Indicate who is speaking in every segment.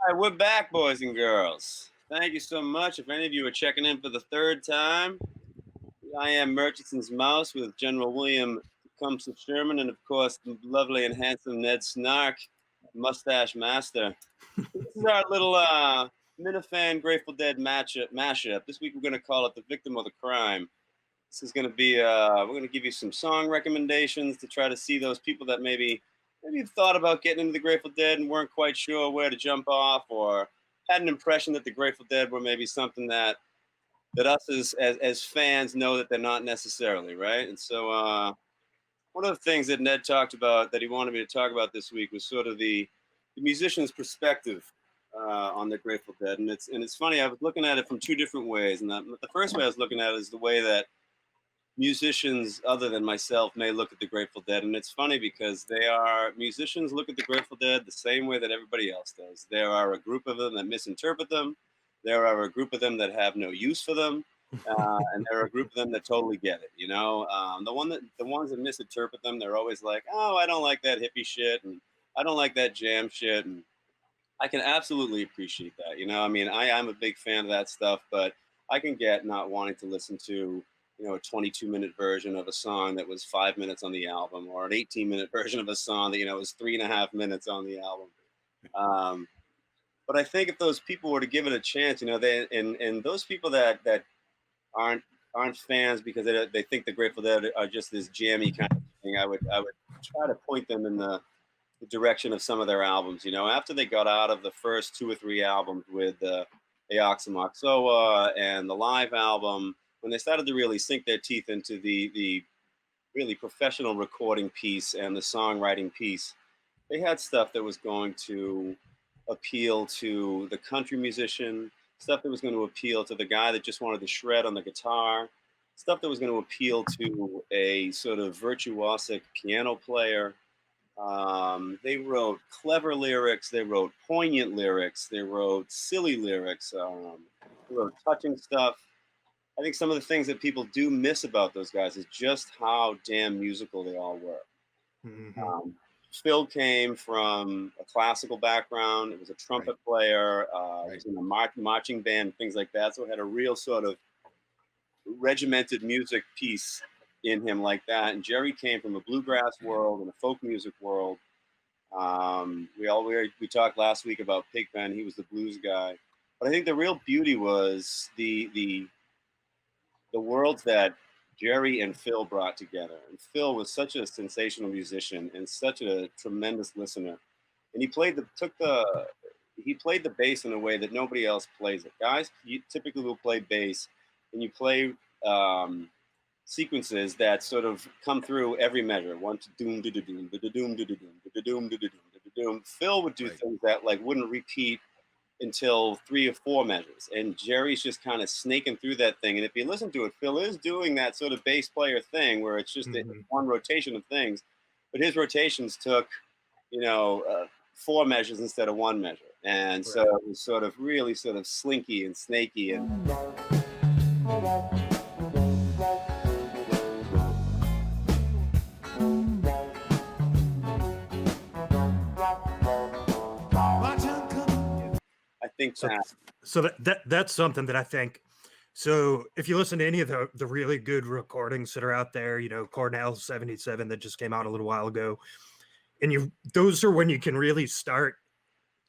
Speaker 1: All right, we're back, boys and girls. Thank you so much. If any of you are checking in for the third time, I am Murchison's Mouse with General William Tecumseh Sherman and, of course, the lovely and handsome Ned Snark, Mustache Master. This is our little Minihane Grateful Dead mashup. This week we're going to call it The Victim or the Crime. This is going to be, we're going to give you some song recommendations to try to see those people that maybe you've thought about getting into the Grateful Dead and weren't quite sure where to jump off, or had an impression that the Grateful Dead were maybe something that us as fans know that they're not necessarily, right? And so one of the things that Ned talked about that he wanted me to talk about this week was sort of the musician's perspective on the Grateful Dead. And it's funny, I was looking at it from two different ways. And the first way I was looking at it is the way that musicians other than myself may look at the Grateful Dead. And it's funny because musicians look at the Grateful Dead the same way that everybody else does. There are a group of them that misinterpret them. There are a group of them that have no use for them. And there are a group of them that totally get it. You know, the ones that misinterpret them, they're always like, oh, I don't like that hippie shit. And I don't like that jam shit. And I can absolutely appreciate that. You know, I mean, I'm a big fan of that stuff, but I can get not wanting to listen to, you know, a 22-minute version of a song that was 5 minutes on the album, or an 18-minute version of a song that, you know, was 3.5 minutes on the album. But I think if those people were to give it a chance, you know, and those people that aren't fans because they think the Grateful Dead are just this jammy kind of thing, I would try to point them in the direction of some of their albums. You know, after they got out of the first 2 or 3 albums with the Aoxomoxoa and the live album, when they started to really sink their teeth into the really professional recording piece and the songwriting piece, they had stuff that was going to appeal to the country musician, stuff that was going to appeal to the guy that just wanted to shred on the guitar, stuff that was going to appeal to a sort of virtuosic piano player. They wrote clever lyrics, they wrote poignant lyrics, they wrote silly lyrics, they wrote touching stuff. I think some of the things that people do miss about those guys is just how damn musical they all were.
Speaker 2: Mm-hmm.
Speaker 1: Phil came from a classical background. It was a trumpet player. He was in a marching band, things like that. So it had a real sort of regimented music piece in him like that. And Jerry came from a bluegrass world and a folk music world. We talked last week about Pigpen. He was the blues guy. But I think the real beauty was the worlds that Jerry and Phil brought together. And Phil was such a sensational musician and such a tremendous listener. And he played the bass in a way that nobody else plays it. Guys, you typically will play bass and you play sequences that sort of come through every measure. One to doom, do do doom, do do doom, do do doom, do do doom, do do doom, do do doom. Phil would do things that like wouldn't repeat until 3 or 4 measures, and Jerry's just kind of snaking through that thing. And if you listen to it, Phil is doing that sort of bass player thing where it's just one rotation of things, but his rotations took, you know, 4 measures instead of 1 measure, and so it was sort of really sort of slinky and snaky and. I think
Speaker 2: so that's something that I think. So if you listen to any of the really good recordings that are out there, you know, Cornell 77 that just came out a little while ago, and those are when you can really start,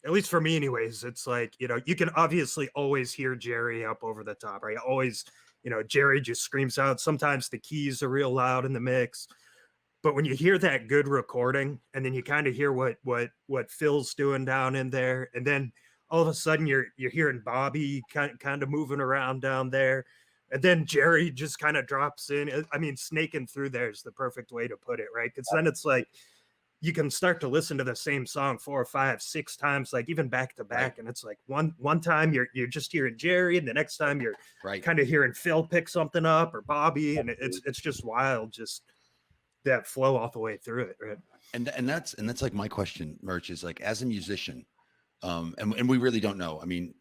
Speaker 2: at least for me anyways, it's like, you know, you can obviously always hear Jerry up over the top, right? Always, you know, Jerry just screams out. Sometimes the keys are real loud in the mix. But when you hear that good recording and then you kind of hear what Phil's doing down in there, and then all of a sudden you're hearing Bobby kind of moving around down there, and then Jerry just kind of drops in. I mean, snaking through there is the perfect way to put it, right? Because then it's like you can start to listen to the same song 4, 5, 6 times, like even back to back, and it's like one time you're just hearing Jerry, and the next time you're kind of hearing Phil pick something up or Bobby, and it's just wild, just that flow all the way through it, right?
Speaker 3: And that's like my question, Merch, is like, as a musician, and we really don't know. I mean,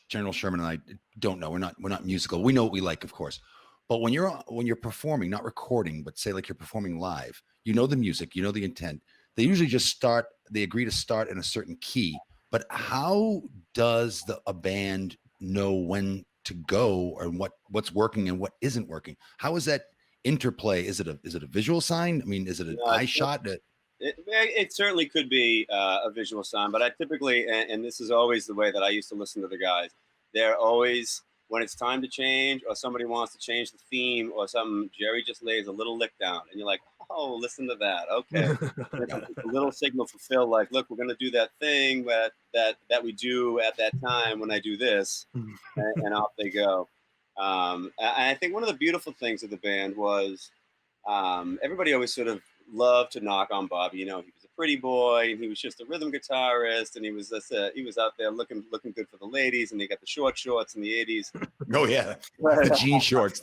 Speaker 3: General Sherman and I don't know. We're not musical. We know what we like, of course. But when you're performing, not recording, but say like you're performing live, you know the music, you know the intent. They usually just agree to start in a certain key. But how does a band know when to go or what's working and what isn't working? How is that interplay? Is it a visual sign? I mean, is it an eye shot?
Speaker 1: It certainly could be a visual sign, but I typically, and this is always the way that I used to listen to the guys, they're always, when it's time to change or somebody wants to change the theme or something, Jerry just lays a little lick down and you're like, oh, listen to that. Okay. It's a little signal for Phil, like, look, we're going to do that thing that we do at that time when I do this, and off they go. I think one of the beautiful things of the band was everybody always sort of loved to knock on Bobby. You know, he was a pretty boy and he was just a rhythm guitarist, and he was out there looking good for the ladies, and he got the short shorts in the 80s.
Speaker 3: Oh yeah, the jean shorts,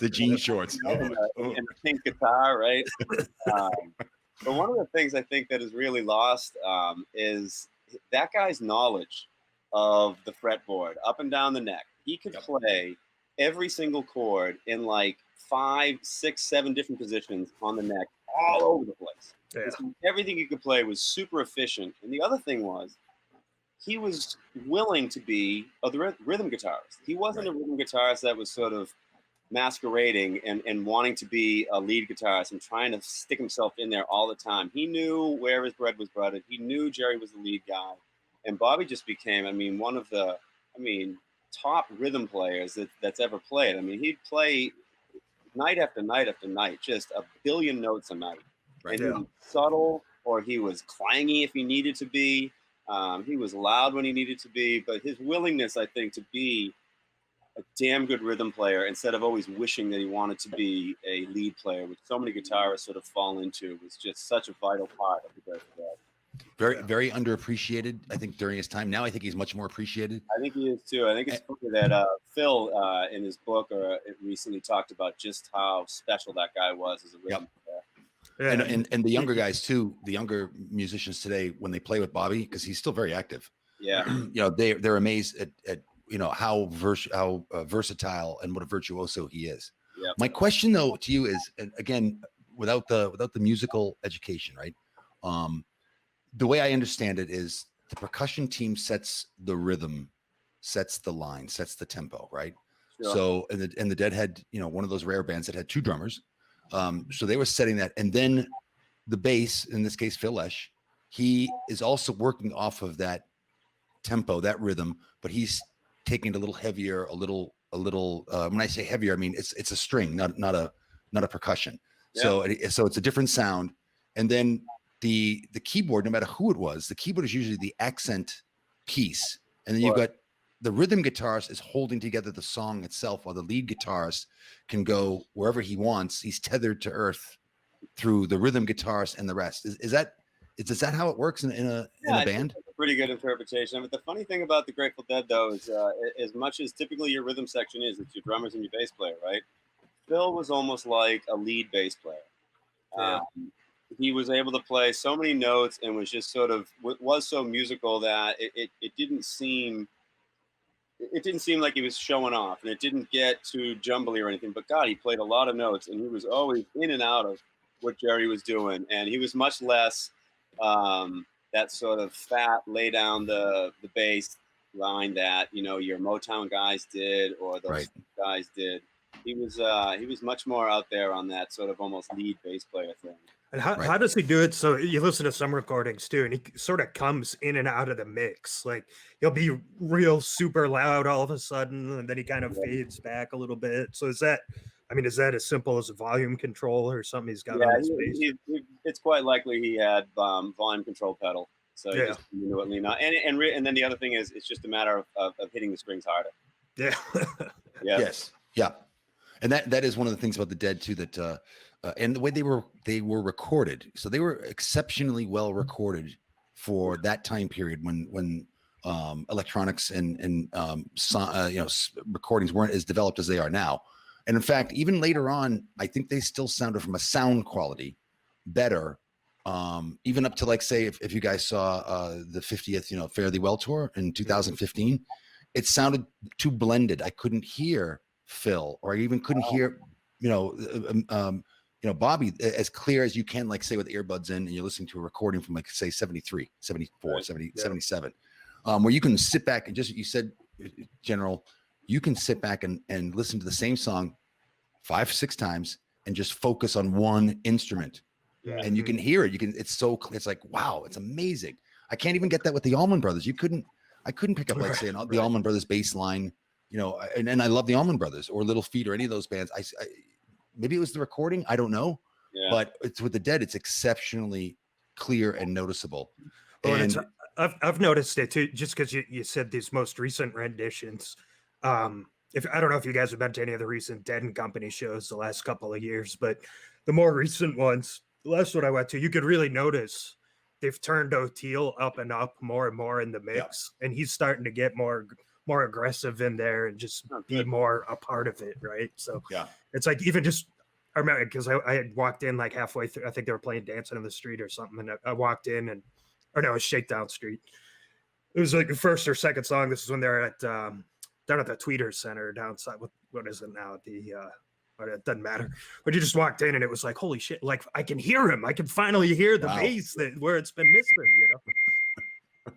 Speaker 3: and
Speaker 1: the pink guitar, right? But one of the things I think that is really lost is that guy's knowledge of the fretboard up and down the neck. He could play every single chord in like 5, 6, 7 different positions on the neck, all over the place. Yeah. Everything he could play was super efficient. And the other thing was, he was willing to be a rhythm guitarist. He wasn't a rhythm guitarist that was sort of masquerading and wanting to be a lead guitarist and trying to stick himself in there all the time. He knew where his bread was buttered. He knew Jerry was the lead guy. And Bobby just became, one of the, top rhythm players that's ever played. He'd play night after night after night, just a billion notes a night. Right. And he was subtle, or he was clangy if he needed to be. He was loud when he needed to be, but his willingness, I think, to be a damn good rhythm player instead of always wishing that he wanted to be a lead player, which so many guitarists sort of fall into, was just such a vital part of the best.
Speaker 3: Very, very underappreciated, I think, during his time. Now I think he's much more appreciated.
Speaker 1: I think he is too. I think it's funny that Phil, in his book, recently talked about just how special that guy was as a rhythm player.
Speaker 3: Yeah. And the younger guys too, the younger musicians today, when they play with Bobby, because he's still very active.
Speaker 1: Yeah.
Speaker 3: They're amazed at how versatile and what a virtuoso he is. Yeah. My question though to you is, and again, without the musical education, right? The way I understand it is the percussion team sets the rhythm, sets the line, sets the tempo, right? Sure. So, and the Dead had, one of those rare bands that had 2 drummers. So they were setting that. And then the bass, in this case, Phil Lesh, he is also working off of that tempo, that rhythm, but he's taking it a little heavier, a little, when I say heavier, I mean, it's a string, not a percussion. Yeah. So it's a different sound. And then the keyboard, no matter who it was, the keyboard is usually the accent piece. And then you've got the rhythm guitarist is holding together the song itself, while the lead guitarist can go wherever he wants. He's tethered to earth through the rhythm guitarist and the rest. Is that how it works in a band?
Speaker 1: That's a pretty good interpretation. But the funny thing about the Grateful Dead, though, is as much as typically your rhythm section is, it's your drummers and your bass player, right? Phil was almost like a lead bass player. Yeah. He was able to play so many notes and was just sort of was so musical that it didn't seem like he was showing off, and it didn't get too jumbly or anything. But God, he played a lot of notes, and he was always in and out of what Jerry was doing, and he was much less that sort of fat lay down the bass line that your Motown guys did or those guys did. He was much more out there on that sort of almost lead bass player thing.
Speaker 2: And how does he do it? So you listen to some recordings too, and he sort of comes in and out of the mix. Like he'll be real super loud all of a sudden, and then he kind of fades back a little bit. So is that as simple as a volume control or something he's got on his bass?
Speaker 1: It's quite likely he had volume control pedal. So he just knew it lean on. And then the other thing is, it's just a matter of hitting the strings harder.
Speaker 2: Yeah.
Speaker 1: Yeah.
Speaker 3: Yes. Yeah. And that is one of the things about the Dead too, that and the way they were recorded. So they were exceptionally well recorded for that time period when electronics and recordings weren't as developed as they are now. And in fact, even later on, I think they still sounded from a sound quality better. Even up to, like, say, if you guys saw the 50th, Fare Thee Well tour in 2015, it sounded too blended. I couldn't hear Phil, or I even couldn't hear, Bobby as clear as you can, like, say, with earbuds in and you're listening to a recording from, like, say, 73, 74, 70, 77. where you can sit back and just, you said, General, you can sit back and listen to the same song 5-6 times and just focus on one instrument.
Speaker 1: Yeah.
Speaker 3: And you can hear it. It's like, wow, it's amazing. I can't even get that with the Allman Brothers. I couldn't pick up, like, saying the Allman Brothers bass line, you know, and I love the Allman Brothers or Little Feat or any of those bands. I maybe it was the recording, I don't know, but it's with the Dead, it's exceptionally clear and noticeable.
Speaker 2: Well,
Speaker 3: and
Speaker 2: I've noticed it too, just because you said these most recent renditions. If I don't know if you guys have been to any of the recent Dead and Company shows the last couple of years, but the more recent ones, the last one I went to, you could really notice they've turned O'Teal up and up more and more in the mix, and he's starting to get more aggressive in there and just be more a part of it, right? So it's like, even just, I remember because I had walked in like halfway through, I think they were playing Dancing in the Street or something, and I walked in or no, it was Shakedown Street. It was like the first or second song. This is when they're at down at the Tweeter Center downside. What is it now? It doesn't matter. But you just walked in and it was like, holy shit! Like, I can hear him. I can finally hear the bass where it's been missing. You know,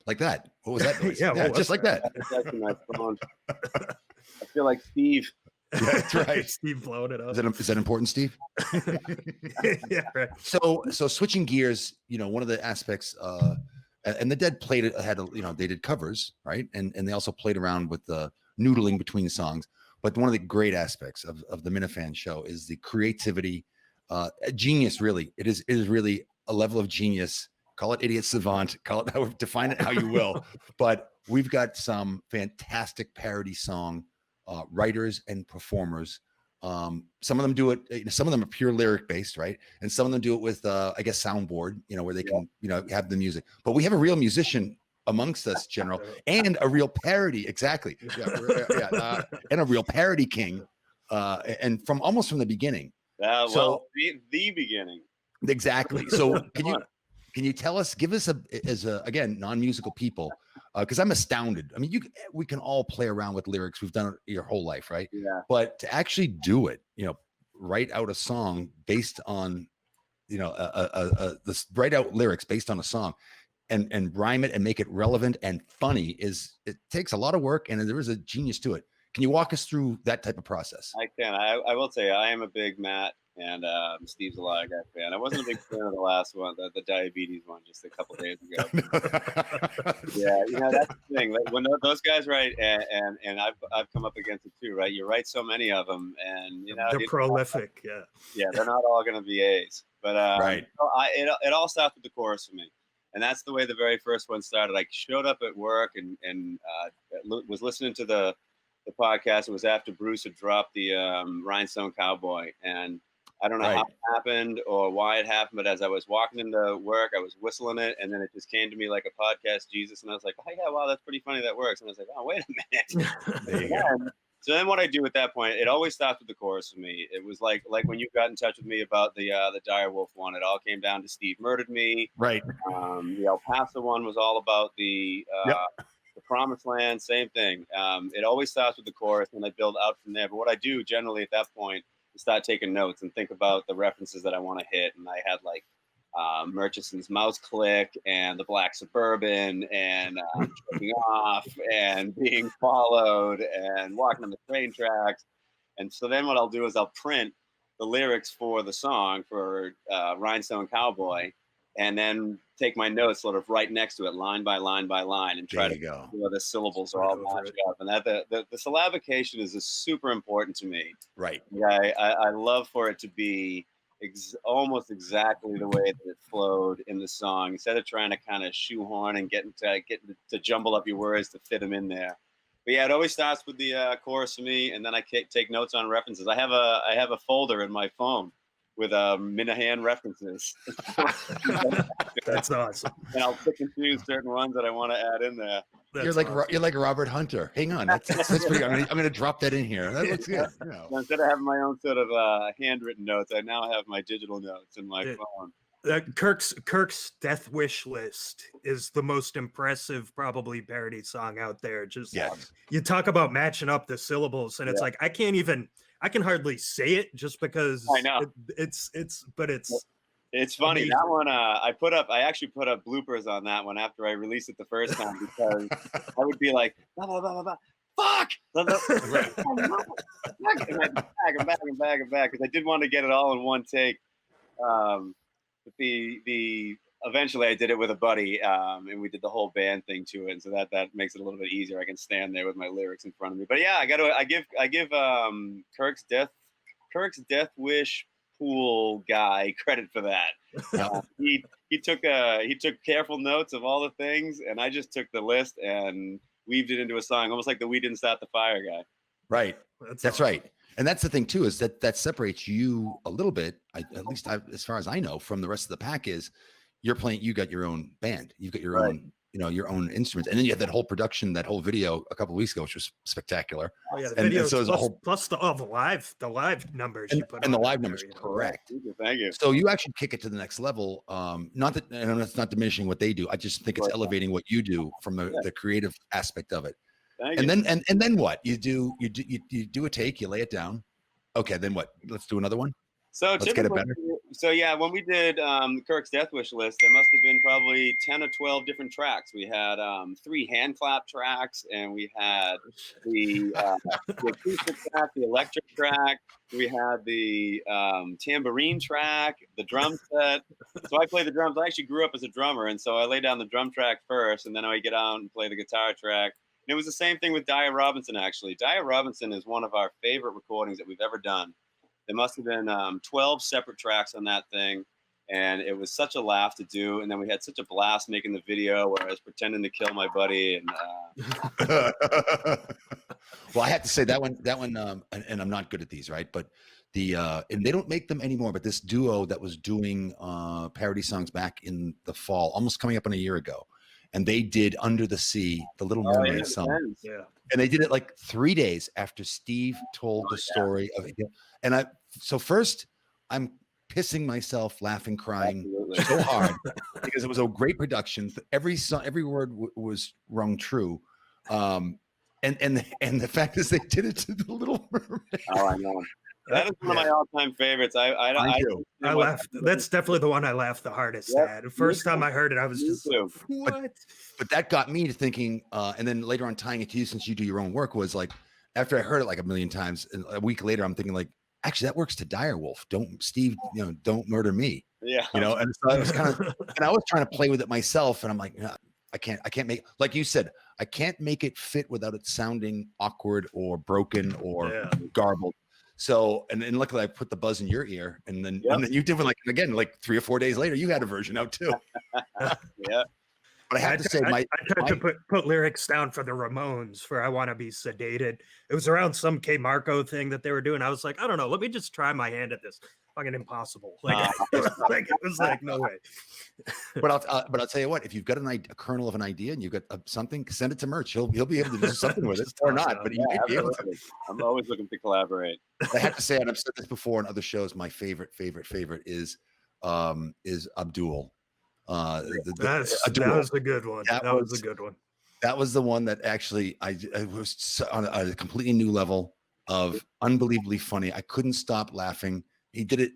Speaker 3: like that. What was that noise?
Speaker 2: Yeah,
Speaker 3: just like that.
Speaker 1: That's a nice phone. I feel like Steve.
Speaker 3: Yeah, that's right.
Speaker 2: Steve blowing it up.
Speaker 3: Is that important, Steve?
Speaker 2: Yeah, right.
Speaker 3: So switching gears, you know, one of the aspects, and the Dead they did covers, right? And they also played around with the noodling between songs. But one of the great aspects of the Minihane show is the creativity, genius. Really, it is really a level of genius. Call it idiot savant. Define it how you will. But we've got some fantastic parody song writers and performers. Some of them do it. Some of them are pure lyric based, right? And some of them do it with, I guess, soundboard. You know, where they can, you know, have the music. But we have a real musician amongst us, General, and a real parody. Exactly. And a real parody king. And from almost from the beginning.
Speaker 1: The beginning.
Speaker 3: Exactly. So can you tell us, give us again, non-musical people, because I'm astounded. I mean, we can all play around with lyrics. We've done it your whole life, right?
Speaker 1: Yeah.
Speaker 3: But to actually do it, you know, write out a song based on, you know, write out lyrics based on a song, and rhyme it and make it relevant and funny it takes a lot of work, and there is a genius to it. Can you walk us through that type of process?
Speaker 1: I can. I will say I am a big Matt and Steve's a lot of guy fan. I wasn't a big fan of the last one, the diabetes one, just a couple days ago. Yeah, you know, that's the thing. Like, when those guys write, and I've come up against it too, right? You write so many of them, and you know
Speaker 2: they're prolific.
Speaker 1: Yeah, they're not all going to be A's, but
Speaker 3: right.
Speaker 1: It all starts with the chorus for me, and that's the way the very first one started. I showed up at work and was listening to the podcast. It was after Bruce had dropped the Rhinestone Cowboy, and I don't know how it happened or why it happened, but as I was walking into work, I was whistling it, and then it just came to me like a podcast Jesus, and I was like, oh yeah, wow, that's pretty funny, that works. And I was like, oh, wait a minute.
Speaker 3: There you go.
Speaker 1: So then what I do at that point, it always stops with the chorus for me. It was like when you got in touch with me about the Dire Wolf one, it all came down to Steve Murdered Me.
Speaker 3: Right.
Speaker 1: The El Paso one was all about the Promised Land, same thing. It always starts with the chorus, and I build out from there. But what I do generally at that point is start taking notes and think about the references that I want to hit. And I had like Murchison's Mouse Click and the Black Suburban and Tripping Off and Being Followed and Walking on the Train Tracks. And so then what I'll do is I'll print the lyrics for the song for Rhinestone Cowboy, and then take my notes sort of right next to it, line by line by line, and try to go where the syllables are all matched up. And that the syllabication is super important to me.
Speaker 3: Right.
Speaker 1: Yeah, I love for it to be almost exactly the way that it flowed in the song, instead of trying to kind of shoehorn and get to jumble up your words to fit them in there. But yeah, it always starts with the chorus for me, and then I take notes on references. I have a folder in my phone with Minihane references.
Speaker 2: That's awesome.
Speaker 1: And I'll pick and choose certain ones that I want to add in there.
Speaker 3: You're like Robert Hunter. Hang on, that's pretty. I'm gonna drop that in here. That looks good. You know.
Speaker 1: Instead of having my own sort of handwritten notes, I now have my digital notes in my phone.
Speaker 2: Kirk's Death Wish List is the most impressive, probably, parody song out there. Just you talk about matching up the syllables, and it's like I can hardly say it just because
Speaker 1: I know
Speaker 2: it's
Speaker 1: It's funny
Speaker 2: Amazing.
Speaker 1: that one. I actually put up bloopers on that one after I released it the first time because I would be like, blah, blah, blah, blah, blah, fuck, blah, blah,
Speaker 3: Right.
Speaker 1: and I'd back and back because I did want to get it all in one take. But the eventually I did it with a buddy, and we did the whole band thing to it, and so that makes it a little bit easier. I can stand there with my lyrics in front of me. But yeah, I give Kirk's Death Wish pool guy credit for that. He took careful notes of all the things, and I just took the list and weaved it into a song, almost like the "We Didn't Start the Fire" guy.
Speaker 3: Right. That's
Speaker 2: awesome.
Speaker 3: right. And that's the thing too, is that separates you a little bit, at least as far as I know, from the rest of the pack. Is you got your own band, you've got your own, your own instruments, and then you have that whole production, that whole video a couple of weeks ago, which was spectacular.
Speaker 2: Oh yeah, the
Speaker 3: And
Speaker 2: video
Speaker 3: so there's a whole
Speaker 2: plus the live numbers you put
Speaker 3: and the
Speaker 2: on
Speaker 3: live
Speaker 2: there,
Speaker 3: numbers,
Speaker 2: you know.
Speaker 3: correct.
Speaker 1: Thank you.
Speaker 3: So you actually kick it to the next level. Not that, and it's not diminishing what they do. I just think it's elevating what you do from the creative aspect of it.
Speaker 1: Thank
Speaker 3: And
Speaker 1: you.
Speaker 3: then what you do a take, you lay it down. Okay, then what? Let's do another one.
Speaker 1: So
Speaker 3: Let's get it better.
Speaker 1: So yeah, when we did Kirk's Death Wish list, there must have been probably 10 or 12 different tracks. We had 3 hand clap tracks, and we had the acoustic track, the electric track. We had the tambourine track, the drum set. So I play the drums. I actually grew up as a drummer, and so I lay down the drum track first, and then I get out and play the guitar track. And it was the same thing with Dia Robinson, actually. Dia Robinson is one of our favorite recordings that we've ever done. There must have been 12 separate tracks on that thing, and it was such a laugh to do. And then we had such a blast making the video where I was pretending to kill my buddy. And
Speaker 3: well, I have to say that one, and I'm not good at these, right? But and they don't make them anymore. But this duo that was doing parody songs back in the fall, almost coming up on a year ago, and they did "Under the Sea," the Little Mermaid song.
Speaker 2: Yeah.
Speaker 3: And they did it like 3 days after Steve told the story of it. And so first I'm pissing myself, laughing, crying so hard because it was a great production. Every song, every word was rung true. And the fact is they did it to the Little Mermaid.
Speaker 1: Oh, I know. That is one of my all-time favorites. I
Speaker 2: laughed. That's definitely the one I laughed the hardest at. The first time I heard it, I was just like, what?
Speaker 3: But that got me to thinking, and then later on tying it to you, since you do your own work, was like, after I heard it like a million times, and a week later, I'm thinking like, actually, that works to Direwolf. Don't murder me.
Speaker 1: Yeah.
Speaker 3: And so I was and I was trying to play with it myself, and I'm like, no, I can't make, like you said, I can't make it fit without it sounding awkward or broken or garbled. So, and then luckily I put the buzz in your ear, and then you did it like 3 or 4 days later, you had a version out too.
Speaker 1: Yeah.
Speaker 3: But I have to say,
Speaker 2: I tried to put lyrics down for the Ramones for "I Want to Be Sedated." It was around some K Marco thing that they were doing. I was like, I don't know, let me just try my hand at this. Fucking impossible. Like, it was like, no way.
Speaker 3: But I'll tell you what, if you've got a kernel of an idea and you've got something, send it to Merch. He'll be able to do something with it or not. But he might be able to.
Speaker 1: I'm always looking to collaborate.
Speaker 3: I have to say, and I've said this before on other shows, my favorite is Abdul.
Speaker 2: That was a good one. That was a good one.
Speaker 3: That was the one that actually I was on a completely new level of unbelievably funny. I couldn't stop laughing. He did it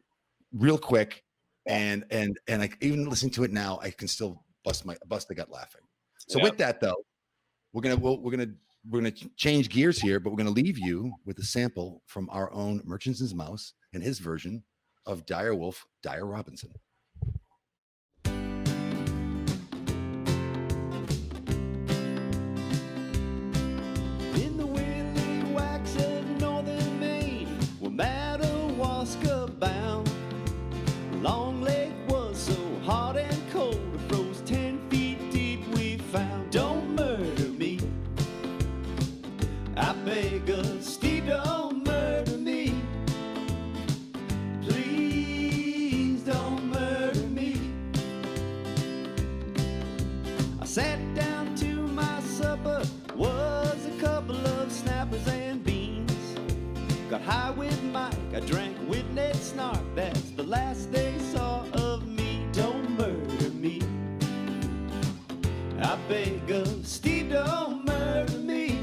Speaker 3: real quick, and I even listening to it now, I can still bust the gut laughing. So with that though, we're gonna change gears here, but we're gonna leave you with a sample from our own Murchison's Mouse and his version of Direwolf, Dia Robinson.
Speaker 4: Long Lake was so hot and cold, it froze 10 feet deep. We found, don't murder me, I beg of Steve, don't murder me, please don't murder me. I sat down to my supper, was a couple of snappers and beans. Got high with Mike, I drank with Ned Snark. That's the last they saw of me. Don't murder me, I beg of Steve, don't murder me,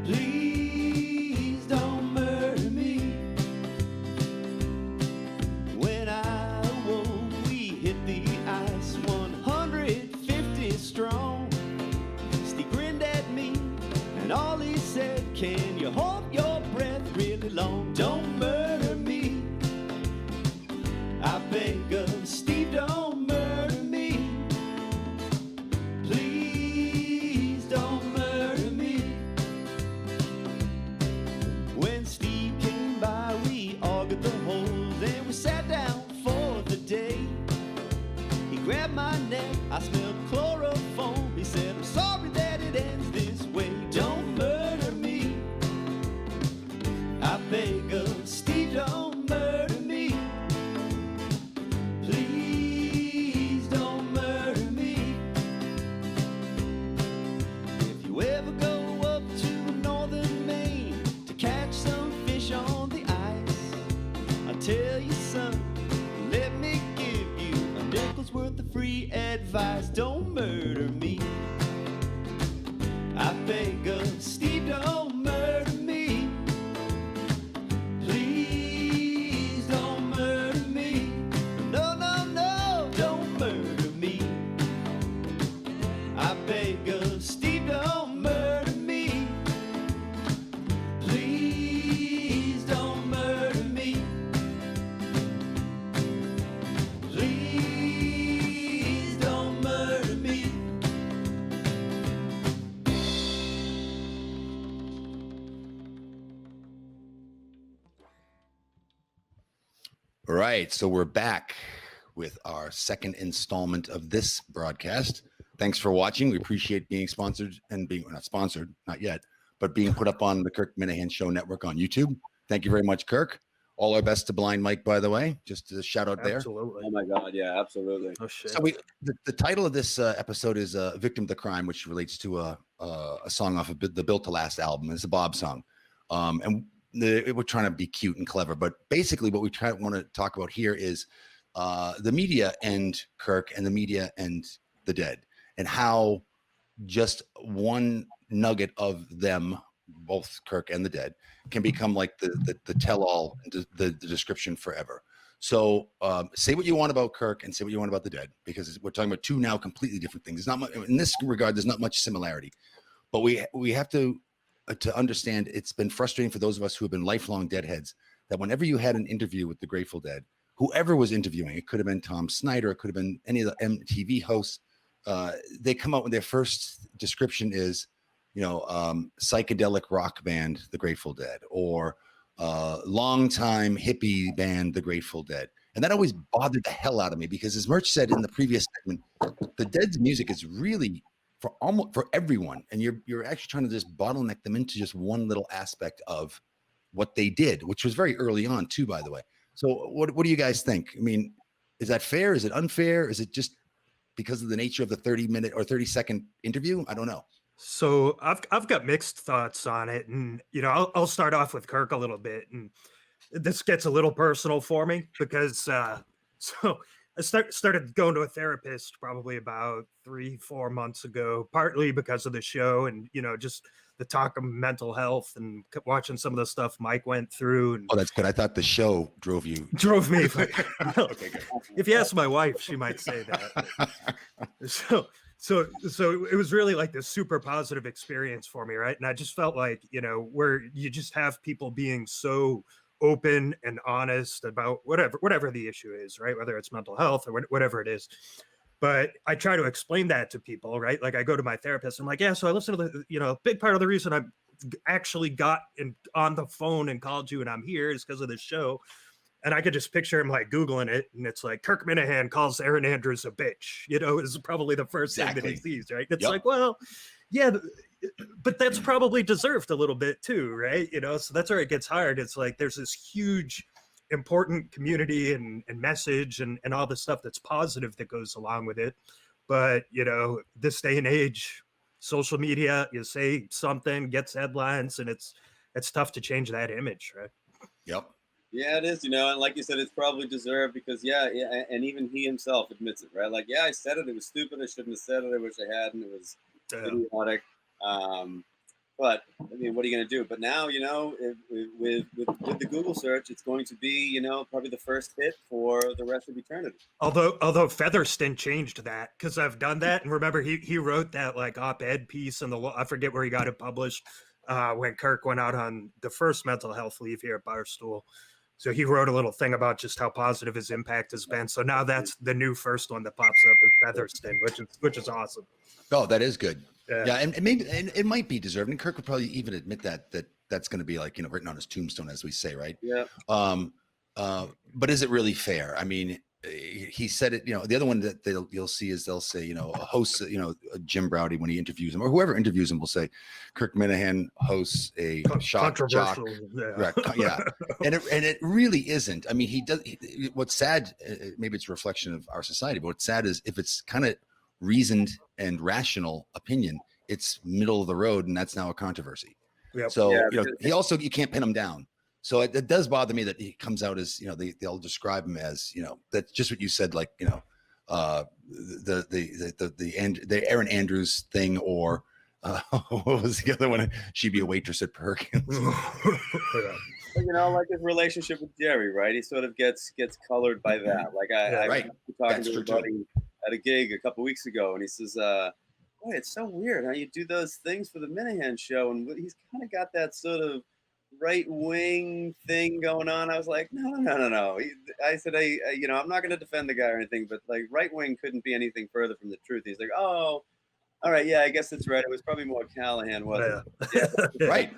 Speaker 4: please don't murder me. When I said, can you hold your breath really long? Don't murder me. I beg of Steve, don't murder me. Please don't murder me. When Steve came by, we augured the holes and we sat down for the day. He grabbed my neck, I smelled chloroform. He said, I'm sorry that it ends this way. Don't murder me. I beg of Steve, don't murder me. Please don't murder me. If you ever go up to northern Maine to catch some fish on the ice, I'll tell you, son, let me give you a nickel's worth of free advice. Don't murder me. I beg of Steve, don't murder me. Please don't murder me. No, no, no, don't murder me. I beg of Steve, don't murder me. Please don't murder me. Please don't murder me.
Speaker 3: All right, so we're back with our second installment of this broadcast. Thanks for watching. We appreciate being sponsored and being not sponsored, not yet, but being put up on the Kirk Minihane Show Network on YouTube. Thank you very much, Kirk. All our best to Blind Mike, by the way. Just a shout out there.
Speaker 2: Absolutely.
Speaker 1: Oh my God, yeah, absolutely.
Speaker 2: Oh shit.
Speaker 3: So the title of this episode is "Victim of the Crime," which relates to a song off of the Built to Last album. It's a Bob song, and we're trying to be cute and clever, but basically what we want to talk about here is the media and Kirk and the media and the Dead, and how just one nugget of them, both Kirk and the Dead, can become like the tell-all, the description forever. So say what you want about Kirk and say what you want about the Dead, because we're talking about two now completely different things. It's not much, in this regard, there's not much similarity, but we have to understand it's been frustrating for those of us who have been lifelong Deadheads that whenever you had an interview with the Grateful Dead, whoever was interviewing, it could have been Tom Snyder, it could have been any of the MTV hosts, they come out with their first description is, psychedelic rock band, the Grateful Dead, or longtime hippie band, the Grateful Dead. And that always bothered the hell out of me because, as Merch said in the previous segment, the Dead's music is really for everyone, and you're actually trying to just bottleneck them into just one little aspect of what they did, which was very early on too, by the way. So what do you guys think? I mean, is that fair? Is it unfair? Is it just because of the nature of the 30-minute or 30-second interview? I don't know.
Speaker 2: So I've got mixed thoughts on it, and I'll start off with Kirk a little bit, and this gets a little personal for me because so I started going to a therapist probably about 3-4 months ago, partly because of the show and just the talk of mental health and watching some of the stuff Mike went through. And
Speaker 3: oh, that's good. I thought the show drove me.
Speaker 2: Okay, good. If you ask my wife, she might say that. So it was really like this super positive experience for me, right? And I just felt like, where you just have people being so open and honest about whatever the issue is, right? Whether it's mental health or whatever it is. But I try to explain that to people, right? Like I go to my therapist, I'm like, yeah, so I listen to the, big part of the reason I actually got on the phone and called you and I'm here is because of this show. And I could just picture him like Googling it, and it's like Kirk Minihane calls Aaron Andrews a bitch, is probably the first thing that he sees, right? It's like, well, yeah, but that's probably deserved a little bit too, right? So that's where it gets hard. It's like there's this huge, important community and message and all the stuff that's positive that goes along with it. But, this day and age, social media, you say something, gets headlines, and it's tough to change that image, right?
Speaker 3: Yep.
Speaker 1: Yeah, it is, and like you said, it's probably deserved because, yeah, and even he himself admits it, right? Like, yeah, I said it was stupid, I shouldn't have said it, I wish I hadn't, it was idiotic. But, I mean, what are you going to do? But now, with the Google search, it's going to be, probably the first hit for the rest of eternity.
Speaker 2: Although Featherston changed that, because I've done that, and remember, he wrote that, like, op-ed piece in I forget where he got it published, when Kirk went out on the first mental health leave here at Barstool. So he wrote a little thing about just how positive his impact has been. So now that's the new first one that pops up is Featherston, which is awesome.
Speaker 3: Oh, that is good.
Speaker 2: Yeah.
Speaker 3: Yeah, and maybe it might be deserved. And Kirk would probably even admit that's going to be like, written on his tombstone, as we say, right?
Speaker 1: Yeah.
Speaker 3: But is it really fair? I mean, he said it. The other one that you'll see is they'll say, a host, Jim Browdy, when he interviews him or whoever interviews him will say, Kirk Minihane hosts a shock jock. Yeah. And it really isn't. I mean, he does. What's sad, maybe it's a reflection of our society, but what's sad is if it's kind of reasoned and rational opinion, it's middle of the road, and that's now a controversy.
Speaker 2: Yep.
Speaker 3: So
Speaker 1: Yeah,
Speaker 3: he also, you can't pin him down. So it does bother me that he comes out as, they'll describe him as, that's just what you said, like, the Aaron Andrews thing, or what was the other one? She'd be a waitress at Perkins.
Speaker 1: Like his relationship with Jerry, right? He sort of gets colored by that. Like I was talking to a buddy at a gig a couple weeks ago, and he says, boy, it's so weird how you do those things for the Minihane show. And he's kind of got that sort of right-wing thing going on. I was like, no. I said, I'm not going to defend the guy or anything, but like right-wing couldn't be anything further from the truth. He's like, oh, all right, yeah, I guess that's right. It was probably more Callahan, wasn't it? Yeah,
Speaker 3: right.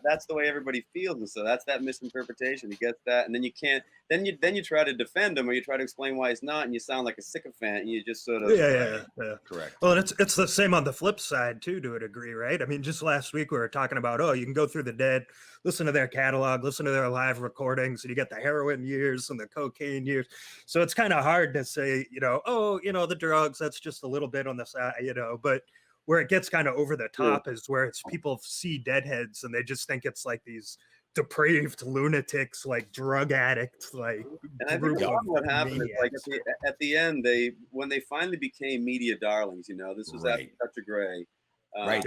Speaker 1: That's the way everybody feels, and so that's that misinterpretation. He gets that, and then you can't. Then you try to defend him, or you try to explain why he's not, and you sound like a sycophant, and you just sort of
Speaker 3: Correct.
Speaker 2: Well, and it's the same on the flip side too, to a degree, right? I mean, just last week we were talking about, you can go through the Dead, listen to their catalog, listen to their live recordings, and you get the heroin years and the cocaine years. So it's kind of hard to say, the drugs, that's just a little bit on the side, but where it gets kind of over the top is where it's people see Deadheads and they just think it's like these depraved lunatics, like drug addicts, like.
Speaker 1: And I think what happened is, like at the end, when they finally became media darlings, this was after Touch of Grey,
Speaker 3: right?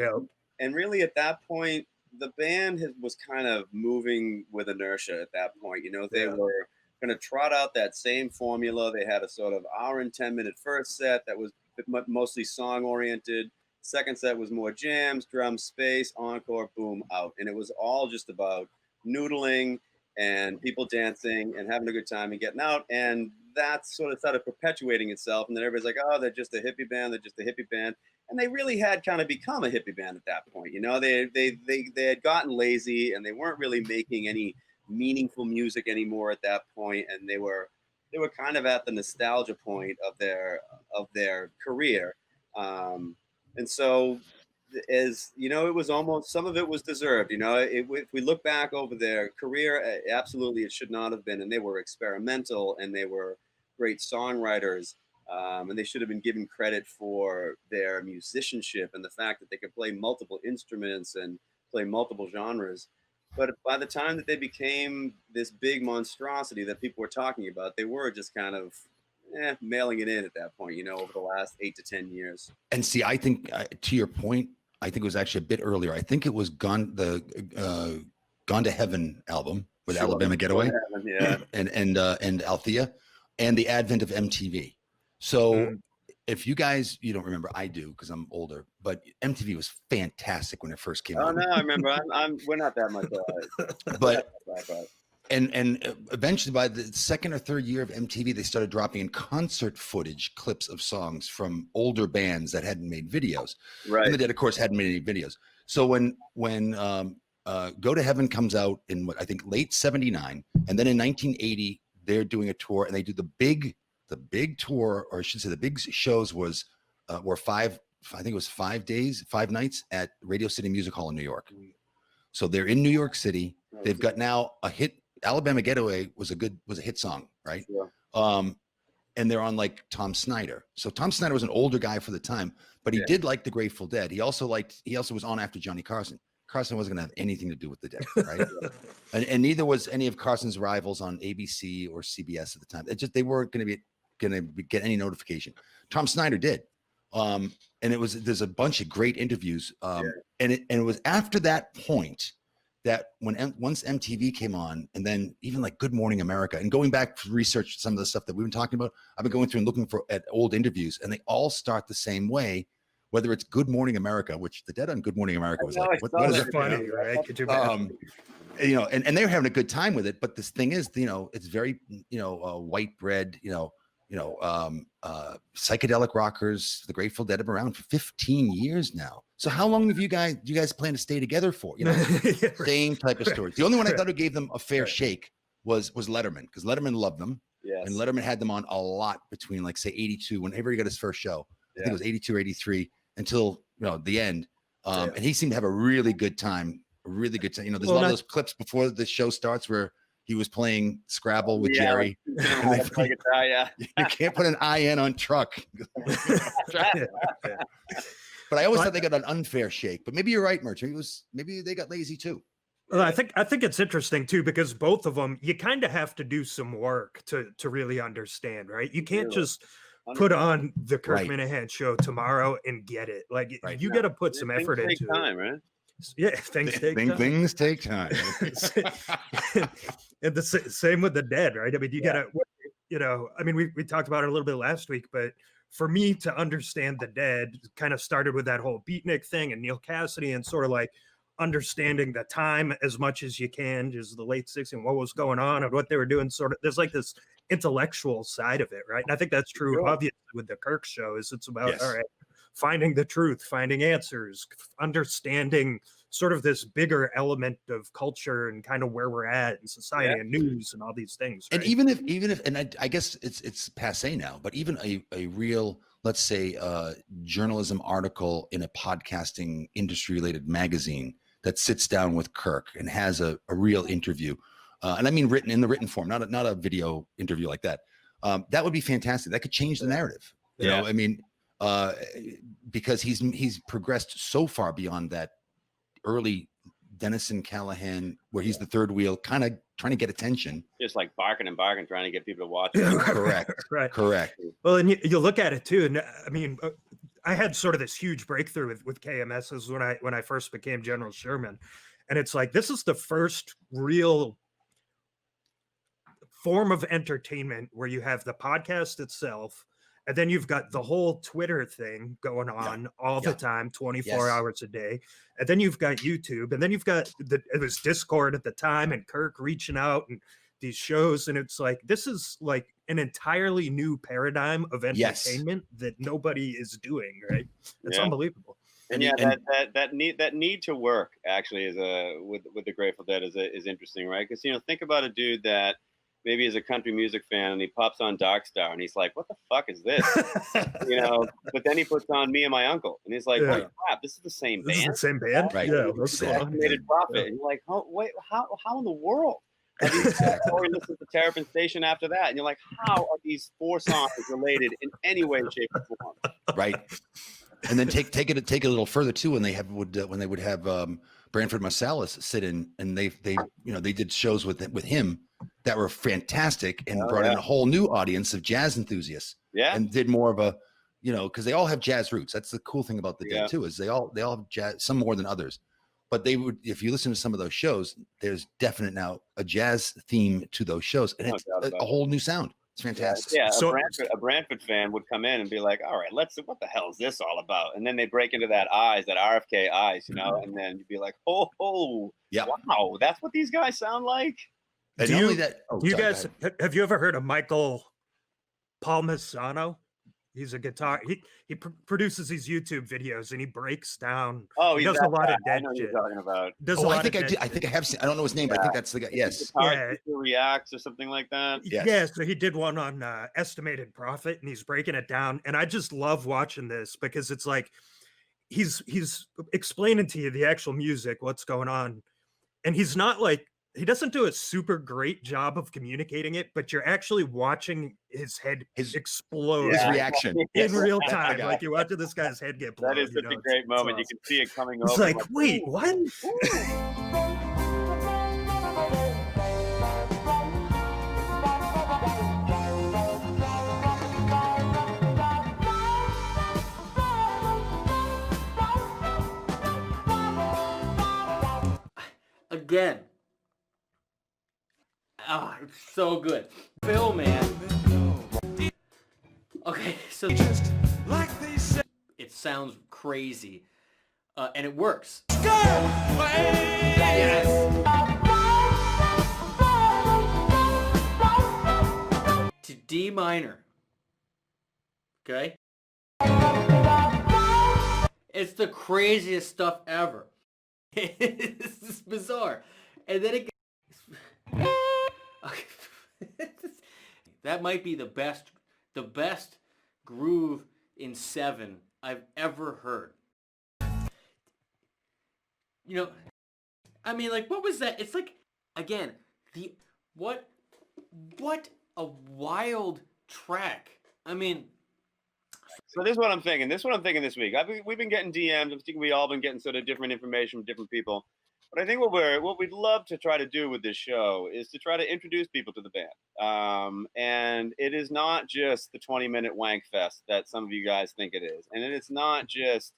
Speaker 1: And really at that point, the band was kind of moving with inertia. At that point, they were going to trot out that same formula. They had a sort of hour and 10-minute first set that was mostly song oriented. Second set was more jams, drum, space, encore, boom, out. And it was all just about noodling and people dancing and having a good time and getting out. And that sort of started perpetuating itself. And then everybody's like, oh, they're just a hippie band. They're just a hippie band. And they really had kind of become a hippie band at that point. They had gotten lazy and they weren't really making any meaningful music anymore at that point. And they were kind of at the nostalgia point of their career. And so, as it was almost, some of it was deserved. If we look back over their career, absolutely it should not have been. And they were experimental and they were great songwriters. And they should have been given credit for their musicianship and the fact that they could play multiple instruments and play multiple genres. But by the time that they became this big monstrosity that people were talking about, they were just kind of mailing it in at that point, over the last 8 to 10 years.
Speaker 3: And see, I think to your point, I think it was actually a bit earlier. I think it was Gone to Heaven album with Alabama Getaway, and Althea, and the advent of MTV. So if you guys, you don't remember, I do because I'm older, but MTV was fantastic when it first came out.
Speaker 1: Oh no, I remember. We're not that much alike.
Speaker 3: But and eventually by the second or third year of MTV, they started dropping in concert footage clips of songs from older bands that hadn't made videos.
Speaker 1: Right.
Speaker 3: And the Dead, of course, hadn't made any videos. So when Go to Heaven comes out in what I think late '79, and then in 1980 they're doing a tour, and they do the big tour, or I should say the big shows were I think it was 5 days, 5 nights at Radio City Music Hall in New York. So they're in New York City. They've got now a hit. Alabama Getaway was a hit song, right? Yeah. And they're on like Tom Snyder. So Tom Snyder was an older guy for the time, but he did like the Grateful Dead. He also was on after Johnny Carson. Carson wasn't going to have anything to do with the Dead, right? and neither was any of Carson's rivals on ABC or CBS at the time. They weren't going to get any notification. Tom Snyder did. And there's a bunch of great interviews. And it was after that point that once MTV came on, and then even like Good Morning America, and going back to research some of the stuff that we've been talking about, I've been going through and looking at old interviews, and they all start the same way, whether it's Good Morning America, which the Dead on Good Morning America was like, what is
Speaker 2: That's
Speaker 3: that?
Speaker 2: funny, right? Could you imagine?
Speaker 3: You know, and they're having a good time with it. But this thing is, you know, it's very, you know, white bread, psychedelic rockers. The Grateful Dead have been around for 15 years now. So how long have do you guys plan to stay together for? You know,
Speaker 2: Yeah, right.
Speaker 3: same type of stories. The only one I thought who gave them a fair shake was Letterman, because Letterman loved them.
Speaker 1: Yes.
Speaker 3: And Letterman had them on a lot between, like, say 82, whenever he got his first show. I think it was 82 or 83 until, you know, the end. And he seemed to have a really good time. You know, there's a lot of those clips before the show starts where he was playing Scrabble with Jerry.
Speaker 1: You
Speaker 3: can't put an IN on truck. But I always thought they got an unfair shake. But maybe you're right, Merch. Maybe they got lazy too.
Speaker 2: Well, I think it's interesting too, because both of them, you kind of have to do some work to really understand, right? You can't just put on the Kirk Minihane show tomorrow and get it. Like you got to put some effort into
Speaker 1: time,
Speaker 2: it.
Speaker 1: Right?
Speaker 2: Yeah, things take time. And the same with the Dead, right? I mean, you gotta, you know, I mean, we talked about it a little bit last week, but for me to understand the Dead, kind of started with that whole beatnik thing and Neil Cassidy, and sort of like understanding the time as much as you can, just the late 60s and what was going on and what they were doing. Sort of, there's like this intellectual side of it, right? And I think that's true, obviously, with the Kirk show. Is it's about all right, finding the truth, finding answers, understanding sort of this bigger element of culture and kind of where we're at in society and news and all these things. Right?
Speaker 3: And even if, and I guess it's passe now, but even a real, let's say, journalism article in a podcasting industry related magazine that sits down with Kirk and has a real interview, and I mean written in the written form, not a video interview like that. That would be fantastic. That could change the narrative. You know, I mean, because he's progressed so far beyond that early Denison Callahan, where he's the third wheel, kind of trying to get attention.
Speaker 1: Just like barking and barking, trying to get people to watch.
Speaker 3: Correct.
Speaker 2: Right.
Speaker 3: Correct.
Speaker 2: Well, and you look at it too, and I mean, I had sort of this huge breakthrough with KMSs when I first became General Sherman, and it's like this is the first real form of entertainment where you have the podcast itself, and then you've got the whole Twitter thing going on all the time, 24 hours a day. And then you've got YouTube, and then you've got it was Discord at the time, and Kirk reaching out and these shows. And it's like, this is like an entirely new paradigm of entertainment that nobody is doing, right? It's unbelievable.
Speaker 1: And that need to work actually is with the Grateful Dead is interesting, right? Because, you know, think about a dude that maybe is a country music fan and he pops on Darkstar and he's like, what the fuck is this? You know, but then he puts on Me and My Uncle and he's like, holy crap, this is the same band.
Speaker 2: This is the same band?
Speaker 3: Right.
Speaker 2: Yeah.
Speaker 1: Estimated profit. And you're like, how in the world? Or you listen to Terrapin Station after that and you're like, how are these four songs related in any way, shape, or form?
Speaker 3: Right. And then take it a little further too, when they would have Branford Marsalis sit in, and they did shows with him that were fantastic and brought in a whole new audience of jazz enthusiasts. Yeah. And did more of a, you know, because they all have jazz roots. That's the cool thing about the Dead too, is they all have jazz, some more than others. But they would, if you listen to some of those shows, there's definite now a jazz theme to those shows, and it's a whole new sound. It's fantastic.
Speaker 1: Yeah, a Brantford fan would come in and be like, all right, what the hell is this all about? And then they break into that RFK eyes, you know, and then you'd be like, wow, that's what these guys sound like.
Speaker 3: And
Speaker 2: have you ever heard of Michael Palmisano? He's a guitar. He produces these YouTube videos and he breaks down.
Speaker 1: Oh,
Speaker 2: he does a lot of Dead shit.
Speaker 1: You're talking about.
Speaker 3: I think I have seen. I don't know his name, but I think that's the guy. Yes.
Speaker 1: Reacts or something like that.
Speaker 2: Yes. Yeah. So he did one on Estimated Profit, and he's breaking it down. And I just love watching this because it's like he's explaining to you the actual music, what's going on, and he's not like. He doesn't do a super great job of communicating it, but you're actually watching his head explode.
Speaker 3: His reaction.
Speaker 2: In real time. Like you're watching this guy's head get blown.
Speaker 1: That is such a great moment. Awesome. You can see it coming over.
Speaker 2: It's like, wait, what?
Speaker 5: Again. Ah, it's so good. Phil, man. Okay, so just like they said, It sounds crazy, and it works.
Speaker 4: Yes.
Speaker 5: To D minor. Okay? It's the craziest stuff ever. It's bizarre. And then it that might be the best groove in 7 I've ever heard. You know, I mean, like, what was that? It's like, again, what a wild track. I mean,
Speaker 1: So this is what I'm thinking. This week. We've been getting DMs. I think we all been getting sort of different information from different people. But I think what we'd love to try to do with this show is to try to introduce people to the band. And it is not just the 20-minute wank fest that some of you guys think it is, and it's not just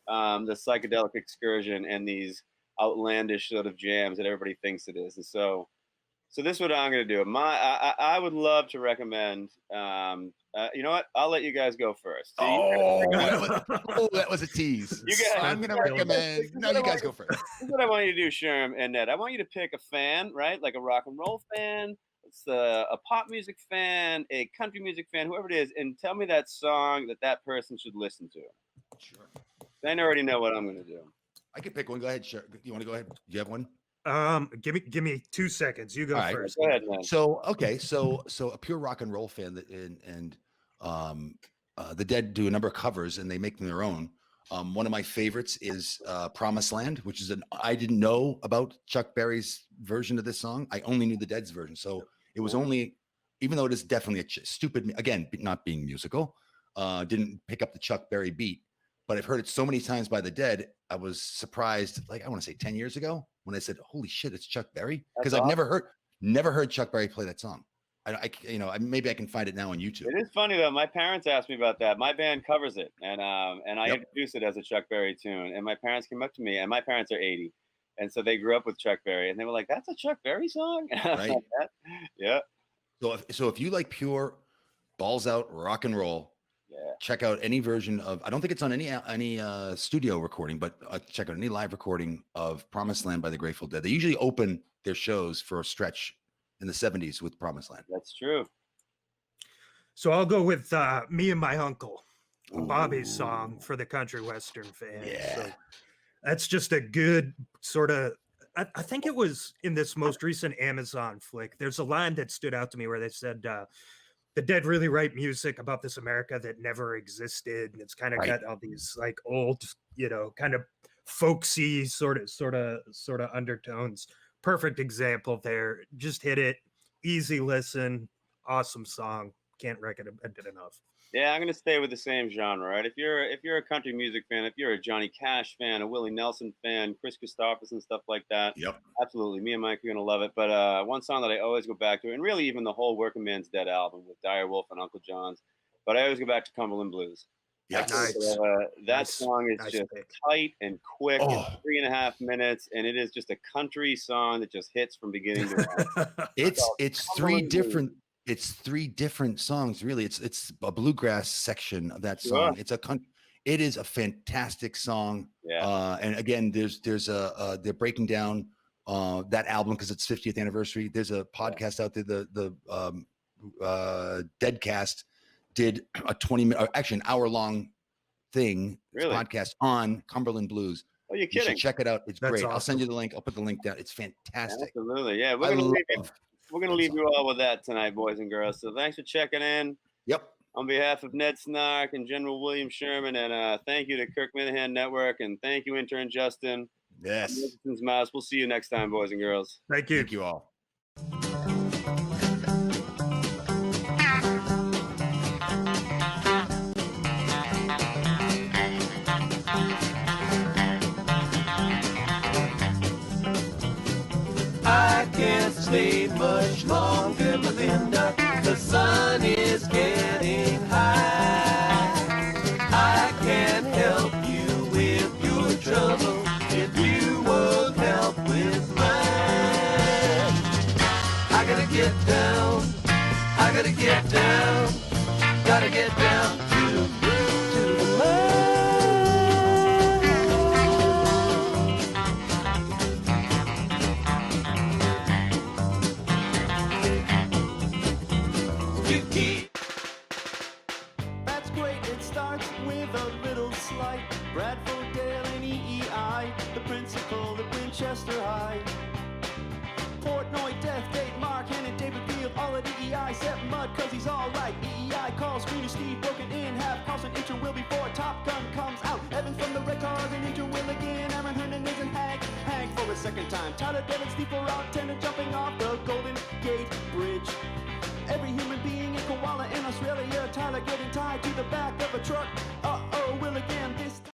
Speaker 1: the psychedelic excursion and these outlandish sort of jams that everybody thinks it is. And so this is what I'm going to do. I would love to recommend. You know what? I'll let you guys go first. So
Speaker 3: That was a tease.
Speaker 1: You guys-
Speaker 3: I'm going to recommend. No, you guys go first.
Speaker 1: This is what I want you to do, Sherm and Ned. I want you to pick a fan, right? Like a rock and roll fan, it's a pop music fan, a country music fan, whoever it is, and tell me that song that person should listen to.
Speaker 3: Sure.
Speaker 1: I already know what I'm going to do.
Speaker 3: I can pick one. Go ahead. Sure. You want to go ahead? Do you have one?
Speaker 2: Give me 2 seconds. You go
Speaker 3: All right.
Speaker 2: first.
Speaker 1: Go ahead, man.
Speaker 3: So a pure rock and roll fan and the Dead do a number of covers and they make them their own. One of my favorites is Promised Land, which is I didn't know about Chuck Berry's version of this song. I only knew the Dead's version. So it was only, even though it is definitely a stupid, again, not being musical, didn't pick up the Chuck Berry beat, but I've heard it so many times by the Dead. I was surprised, like I want to say 10 years ago when I said, holy shit, it's Chuck Berry. Because I've never heard Chuck Berry play that song. Maybe I can find it now on YouTube.
Speaker 1: It is funny though. My parents asked me about that. My band covers it, and I introduced it as a Chuck Berry tune. And my parents came up to me, and my parents are 80, and so they grew up with Chuck Berry, and they were like, "That's a Chuck Berry song."
Speaker 3: Right.
Speaker 1: Yeah.
Speaker 3: So if you like pure balls out rock and roll, check out any version of. I don't think it's on any studio recording, but check out any live recording of "Promised Land" by the Grateful Dead. They usually open their shows for a stretch in the 70s with Promised Land.
Speaker 1: That's true.
Speaker 2: So I'll go with Me and My Uncle, Bobby's song for the country western fan.
Speaker 3: Yeah.
Speaker 2: So that's just a good sort of, I think it was in this most recent Amazon flick. There's a line that stood out to me where they said, the Dead really write music about this America that never existed. And it's kind of got all these like old, kind of folksy sort of undertones. Perfect example there. Just hit it. Easy listen. Awesome song. Can't recommend it enough.
Speaker 1: Yeah, I'm gonna stay with the same genre, right? If you're a country music fan, if you're a Johnny Cash fan, a Willie Nelson fan, Chris Christopherson, stuff like that, absolutely, me and Mike are gonna love it. But one song that I always go back to, and really even the whole Working Man's Dead album with Dire Wolf and Uncle John's, but I always go back to Cumberland Blues.
Speaker 3: Yeah,
Speaker 1: that song is just tight and quick, 3.5 minutes, and it is just a country song that just hits from beginning to end.
Speaker 3: It's three different. It's 3 different songs, really. It's a bluegrass section of that song. It is a fantastic song. Yeah. And again, they're breaking down that album because it's 50th anniversary. There's a podcast out there. The Deadcast did a 20-minute, actually an hour-long podcast on Cumberland Blues.
Speaker 1: Oh, you're kidding?
Speaker 3: You should check it out. It's great.
Speaker 2: Awesome.
Speaker 3: I'll send you the link. I'll put the link down. It's fantastic.
Speaker 1: Absolutely. Yeah, we're gonna leave you all with that tonight, boys and girls. So thanks for checking in.
Speaker 3: Yep.
Speaker 1: On behalf of Ned Snark and General William Sherman, and thank you to Kirk Minihane Network, and thank you, intern Justin.
Speaker 3: Yes.
Speaker 1: Justin's Mouse. We'll see you next time, boys and girls.
Speaker 2: Thank you.
Speaker 3: Thank you all.
Speaker 4: I can't stay much longer, Melinda. The sun is getting high. I can't help you with your trouble if you won't help with mine. I gotta get down. I gotta get down. Gotta get down to the mine. starts with a little slight. Bradford, Dale, and EEI, the principal at Winchester High. Portnoy, Death Date, Mark Hannon, David Field, all at EEI, except Mud, cause he's alright. EEI calls Green and Steve, broken in half, Carlson, Interwill before Top Gun comes out. Evans from the red cars and Interwill again, Aaron Hernandez and Hank for a second time. Tyler Devin, Steve for out 10 and jumping off the Golden Gate Bridge. Every human being in Koala in Australia, Tyler getting tied to the back of a truck. Uh-oh, Will again this time.